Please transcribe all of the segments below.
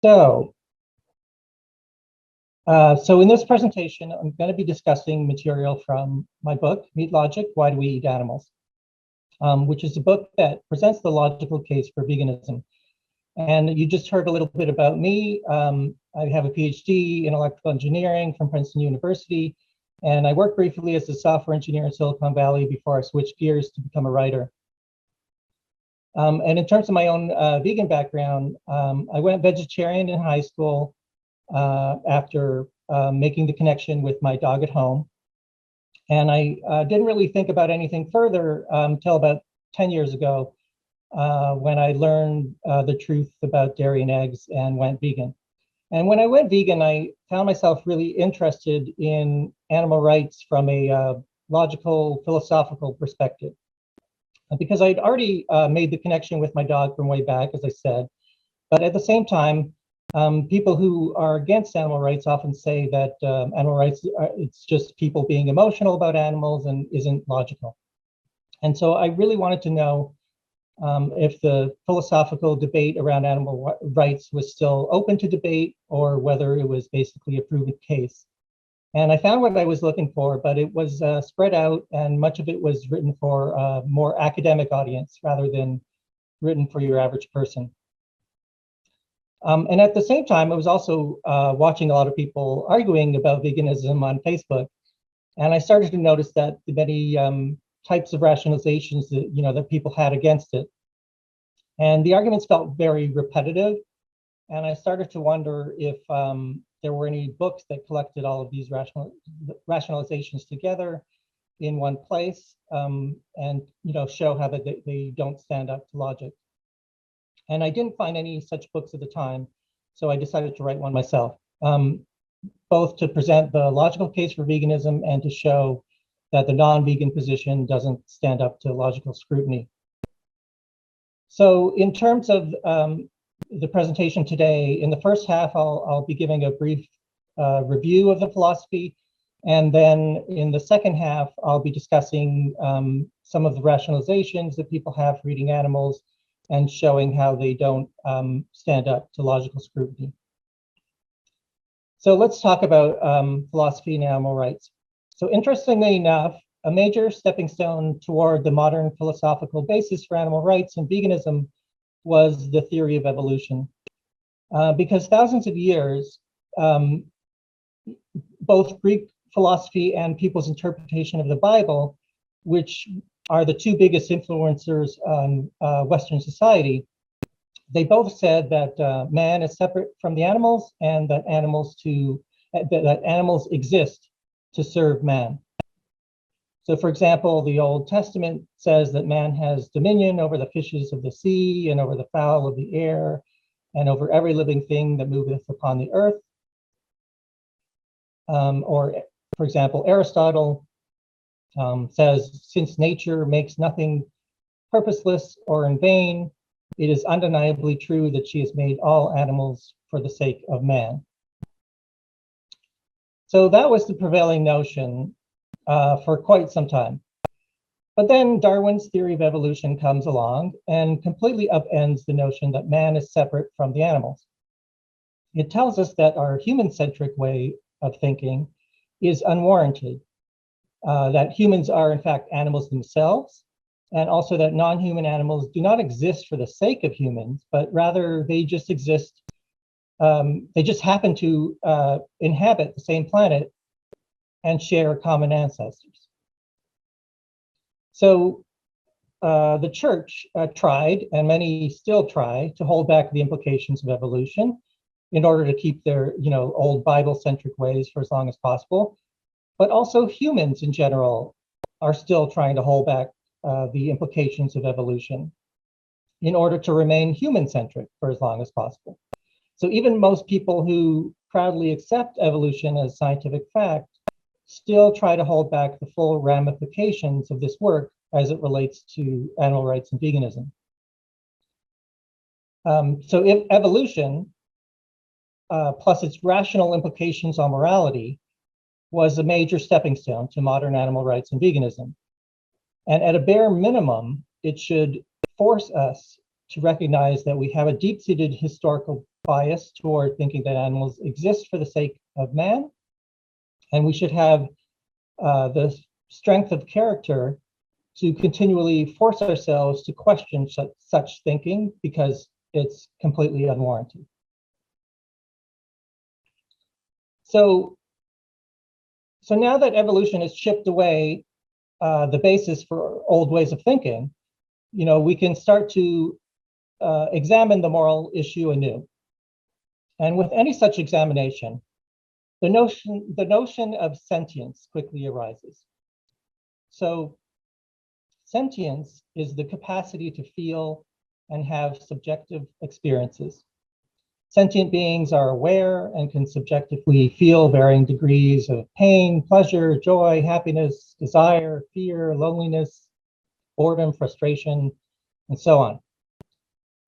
So, so in this presentation, I'm going to be discussing material from my book, Meat Logic, Why Do We Eat Animals? Which is a book that presents the logical case for veganism. And you just heard a little bit about me. I have a PhD in electrical engineering from Princeton University, and I worked briefly as a software engineer in Silicon Valley before I switched gears to become a writer. And in terms of my own vegan background, I went vegetarian in high school after making the connection with my dog at home. And I didn't really think about anything further until about 10 years ago when I learned the truth about dairy and eggs and went vegan. And when I went vegan, I found myself really interested in animal rights from a logical, philosophical perspective. Because I'd already made the connection with my dog from way back, as I said. But at the same time, people who are against animal rights often say that animal rights, it's just people being emotional about animals and isn't logical. And so I really wanted to know if the philosophical debate around animal rights was still open to debate or whether it was basically a proven case. And I found what I was looking for, but it was spread out, and much of it was written for a more academic audience rather than written for your average person. And at the same time, I was also watching a lot of people arguing about veganism on Facebook. And I started to notice that the many types of rationalizations that, that people had against it. And the arguments felt very repetitive. And I started to wonder if there were any books that collected all of these rationalizations together in one place and show how they don't stand up to logic. And I didn't find any such books at the time, so I decided to write one myself, both to present the logical case for veganism and to show that the non-vegan position doesn't stand up to logical scrutiny. So in terms of the presentation today, in the first half, I'll be giving a brief review of the philosophy. And then in the second half, I'll be discussing some of the rationalizations that people have for eating animals and showing how they don't stand up to logical scrutiny. So let's talk about philosophy and animal rights. So interestingly enough, a major stepping stone toward the modern philosophical basis for animal rights and veganism was the theory of evolution. Because thousands of years, both Greek philosophy and people's interpretation of the Bible, which are the two biggest influencers on Western society, they both said that man is separate from the animals and that animals exist to serve man. So for example, the Old Testament says that man has dominion over the fishes of the sea and over the fowl of the air and over every living thing that moveth upon the earth. Or for example, Aristotle says, since nature makes nothing purposeless or in vain, it is undeniably true that she has made all animals for the sake of man. So that was the prevailing notion for quite some time. But then Darwin's theory of evolution comes along and completely upends the notion that man is separate from the animals. It tells us that our human-centric way of thinking is unwarranted, that humans are in fact animals themselves, and also that non-human animals do not exist for the sake of humans, but rather they just exist, they just happen to inhabit the same planet and share common ancestors. So the church tried, and many still try, to hold back the implications of evolution in order to keep their old Bible-centric ways for as long as possible. But also humans in general are still trying to hold back the implications of evolution in order to remain human-centric for as long as possible. So even most people who proudly accept evolution as scientific fact still try to hold back the full ramifications of this work as it relates to animal rights and veganism. So if evolution, plus its rational implications on morality, was a major stepping stone to modern animal rights and veganism. And at a bare minimum, it should force us to recognize that we have a deep-seated historical bias toward thinking that animals exist for the sake of man, and we should have the strength of character to continually force ourselves to question such thinking because it's completely unwarranted. So now that evolution has chipped away the basis for old ways of thinking, we can start to examine the moral issue anew. And with any such examination, the notion of sentience quickly arises. So sentience is the capacity to feel and have subjective experiences. Sentient beings are aware and can subjectively feel varying degrees of pain, pleasure, joy, happiness, desire, fear, loneliness, boredom, frustration, and so on.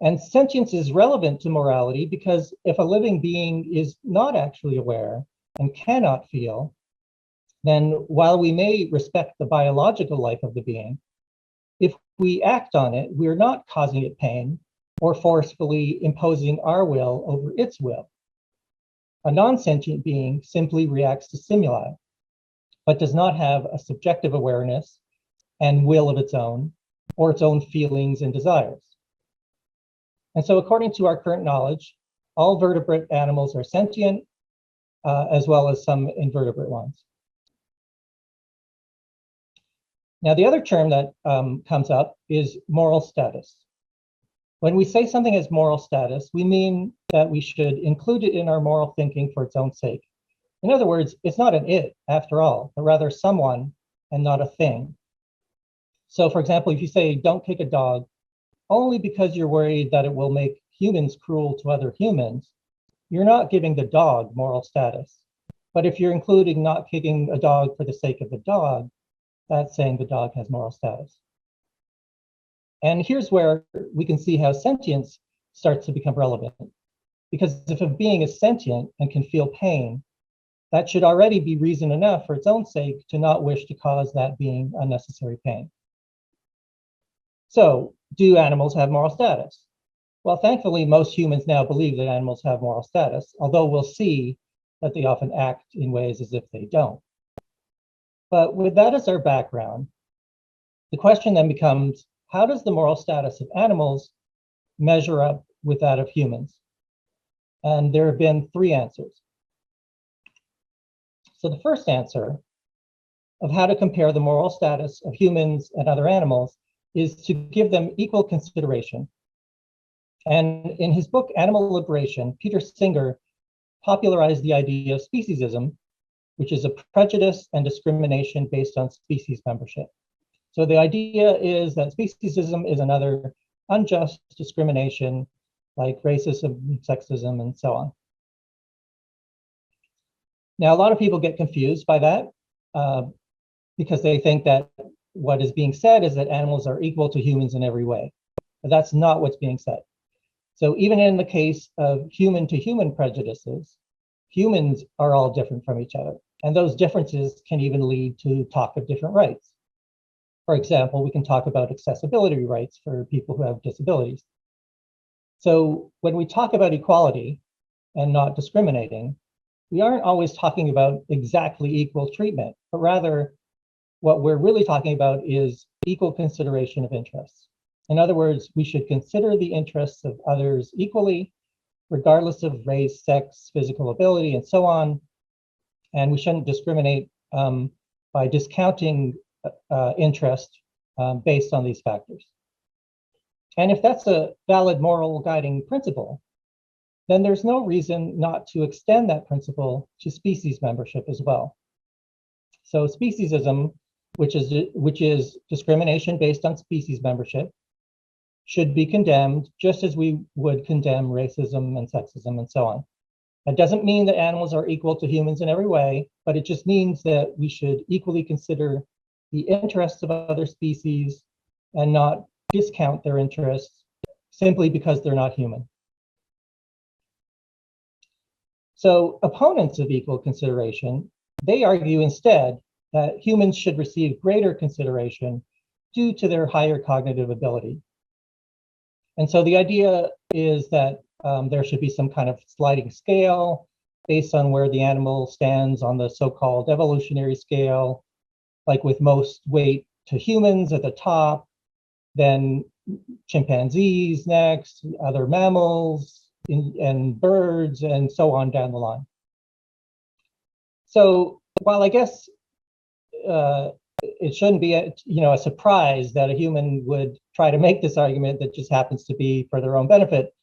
And sentience is relevant to morality because if a living being is not actually aware and cannot feel, then while we may respect the biological life of the being, if we act on it, we're not causing it pain or forcefully imposing our will over its will. A non-sentient being simply reacts to stimuli, but does not have a subjective awareness and will of its own, or its own feelings and desires. And so according to our current knowledge, all vertebrate animals are sentient, as well as some invertebrate ones. Now, the other term that comes up is moral status. When we say something has moral status, we mean that we should include it in our moral thinking for its own sake. In other words, it's not an it, after all, but rather someone and not a thing. So for example, if you say, don't kick a dog, only because you're worried that it will make humans cruel to other humans, you're not giving the dog moral status. But if you're including not kicking a dog for the sake of the dog, that's saying the dog has moral status. And here's where we can see how sentience starts to become relevant. Because if a being is sentient and can feel pain, that should already be reason enough for its own sake to not wish to cause that being unnecessary pain. So, do animals have moral status? Well, thankfully, most humans now believe that animals have moral status, although we'll see that they often act in ways as if they don't. But with that as our background, the question then becomes, how does the moral status of animals measure up with that of humans? And there have been three answers. So the first answer of how to compare the moral status of humans and other animals is to give them equal consideration. And in his book, Animal Liberation, Peter Singer popularized the idea of speciesism, which is a prejudice and discrimination based on species membership. So the idea is that speciesism is another unjust discrimination like racism, sexism, and so on. Now, a lot of people get confused by that because they think that what is being said is that animals are equal to humans in every way. But that's not what's being said. So even in the case of human-to-human prejudices, humans are all different from each other. And those differences can even lead to talk of different rights. For example, we can talk about accessibility rights for people who have disabilities. So when we talk about equality and not discriminating, we aren't always talking about exactly equal treatment, but rather what we're really talking about is equal consideration of interests. In other words, we should consider the interests of others equally, regardless of race, sex, physical ability, and so on. And we shouldn't discriminate by discounting interest based on these factors. And if that's a valid moral guiding principle, then there's no reason not to extend that principle to species membership as well. So speciesism, which is discrimination based on species membership, should be condemned just as we would condemn racism and sexism and so on. That doesn't mean that animals are equal to humans in every way, but it just means that we should equally consider the interests of other species and not discount their interests simply because they're not human. So opponents of equal consideration, they argue instead that humans should receive greater consideration due to their higher cognitive ability. And so the idea is that there should be some kind of sliding scale based on where the animal stands on the so-called evolutionary scale, like with most weight to humans at the top, then chimpanzees next, other mammals, and birds, and so on down the line. So while I guess it shouldn't be a surprise that a human would try to make this argument that just happens to be for their own benefit,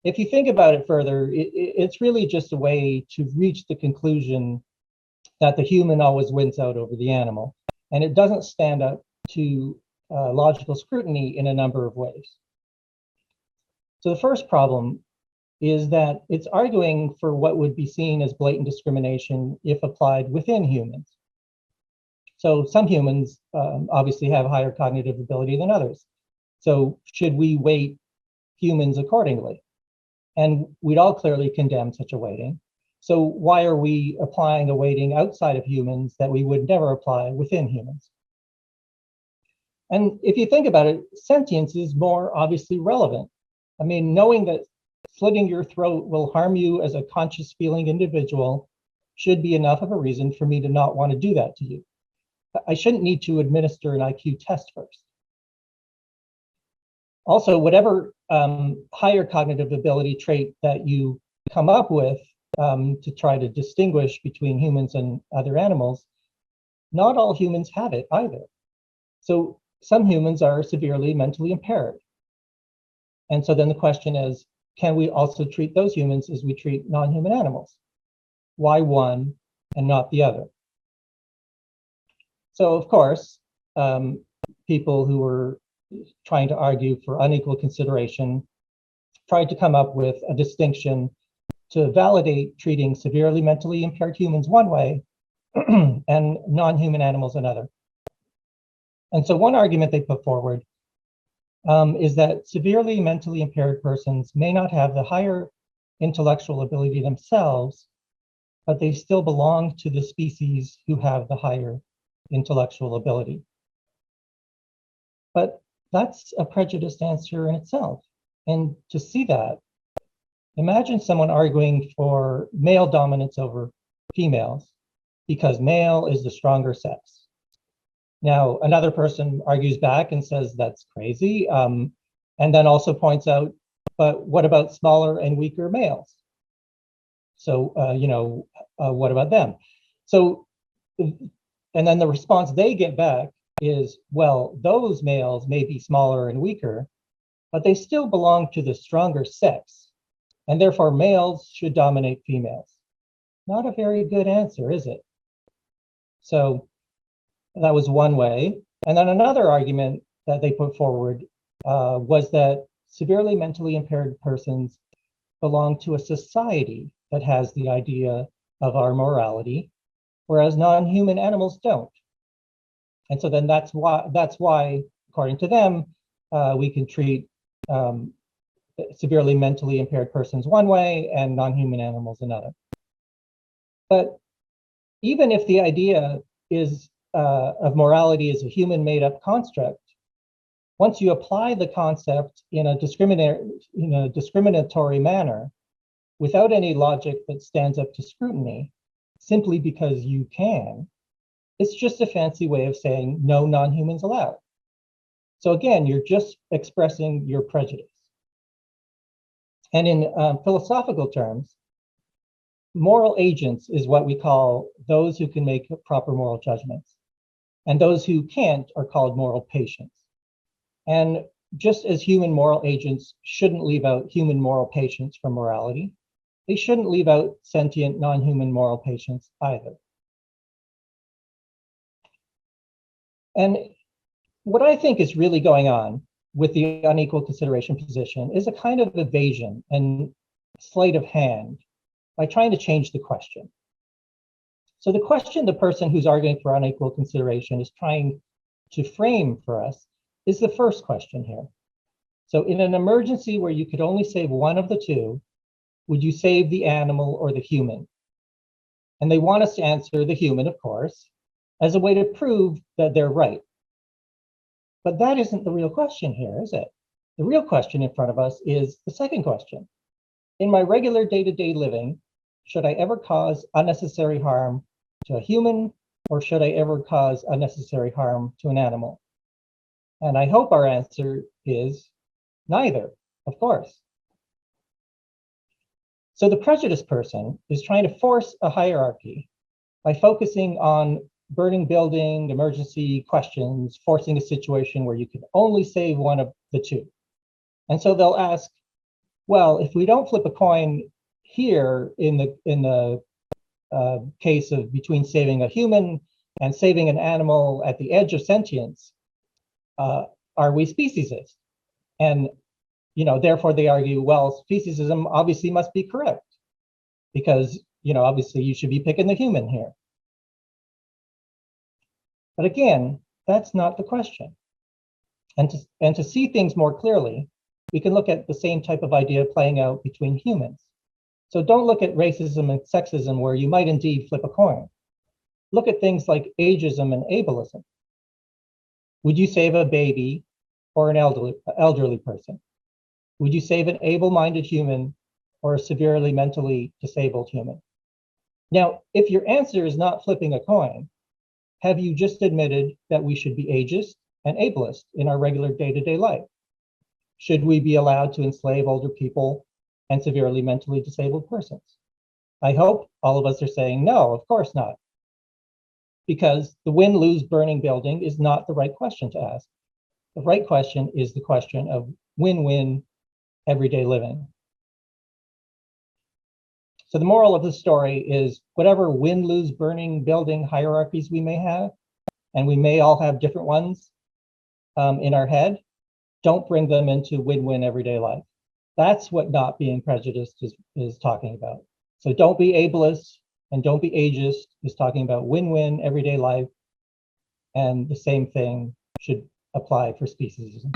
if you think about it further, it's really just a way to reach the conclusion that the human always wins out over the animal. And it doesn't stand up to logical scrutiny in a number of ways. So the first problem is that it's arguing for what would be seen as blatant discrimination if applied within humans. So some humans obviously have higher cognitive ability than others. So should we weight humans accordingly? And we'd all clearly condemn such a weighting. So why are we applying a weighting outside of humans that we would never apply within humans? And if you think about it, sentience is more obviously relevant. I mean, knowing that slitting your throat will harm you as a conscious feeling individual should be enough of a reason for me to not want to do that to you. I shouldn't need to administer an IQ test first. Also, whatever higher cognitive ability trait that you come up with to try to distinguish between humans and other animals, not all humans have it either. So some humans are severely mentally impaired. And so then the question is, can we also treat those humans as we treat non-human animals? Why one and not the other? So of course, people who were trying to argue for unequal consideration tried to come up with a distinction to validate treating severely mentally impaired humans one way and non-human animals another. And so one argument they put forward is that severely mentally impaired persons may not have the higher intellectual ability themselves, but they still belong to the species who have the higher intellectual ability. But that's a prejudiced answer in itself. And to see that, imagine someone arguing for male dominance over females because male is the stronger sex. Now, another person argues back and says that's crazy, and then also points out, but what about smaller and weaker males? So, what about them? So, and then the response they get back is, well, those males may be smaller and weaker, but they still belong to the stronger sex, and therefore males should dominate females. Not a very good answer, is it? So that was one way. And then another argument that they put forward was that severely mentally impaired persons belong to a society that has the idea of our morality, whereas non-human animals don't. And so then that's why, according to them, we can treat severely mentally impaired persons one way and non-human animals another. But even if the idea is of morality as a human made-up construct, once you apply the concept in a discriminatory manner, without any logic that stands up to scrutiny, simply because you can, it's just a fancy way of saying no non-humans allowed. So again, you're just expressing your prejudice. And in philosophical terms, moral agents is what we call those who can make proper moral judgments. And those who can't are called moral patients. And just as human moral agents shouldn't leave out human moral patients from morality, they shouldn't leave out sentient non-human moral patients either. And what I think is really going on with the unequal consideration position is a kind of evasion and sleight of hand by trying to change the question. So the question the person who's arguing for unequal consideration is trying to frame for us is the first question here. So in an emergency where you could only save one of the two, would you save the animal or the human? And they want us to answer the human, of course, as a way to prove that they're right. But that isn't the real question here, is it? The real question in front of us is the second question. In my regular day-to-day living, should I ever cause unnecessary harm to a human, or should I ever cause unnecessary harm to an animal? And I hope our answer is neither, of course. So the prejudiced person is trying to force a hierarchy by focusing on burning building, emergency questions, forcing a situation where you can only save one of the two. And so they'll ask, well, if we don't flip a coin here in the case of between saving a human and saving an animal at the edge of sentience, are we speciesist? And therefore they argue, well, speciesism obviously must be correct because obviously you should be picking the human here. But again, that's not the question. And to see things more clearly, we can look at the same type of idea playing out between humans. So don't look at racism and sexism where you might indeed flip a coin. Look at things like ageism and ableism. Would you save a baby or an elderly person? Would you save an able-minded human or a severely mentally disabled human? Now, if your answer is not flipping a coin, have you just admitted that we should be ageist and ableist in our regular day-to-day life? Should we be allowed to enslave older people and severely mentally disabled persons? I hope all of us are saying no, of course not. Because the win-lose burning building is not the right question to ask. The right question is the question of win-win everyday living. So the moral of the story is whatever win-lose burning building hierarchies we may have, and we may all have different ones in our head, don't bring them into win-win everyday life. That's what not being prejudiced is talking about. So don't be ableist and don't be ageist is talking about win-win everyday life. And the same thing should apply for speciesism.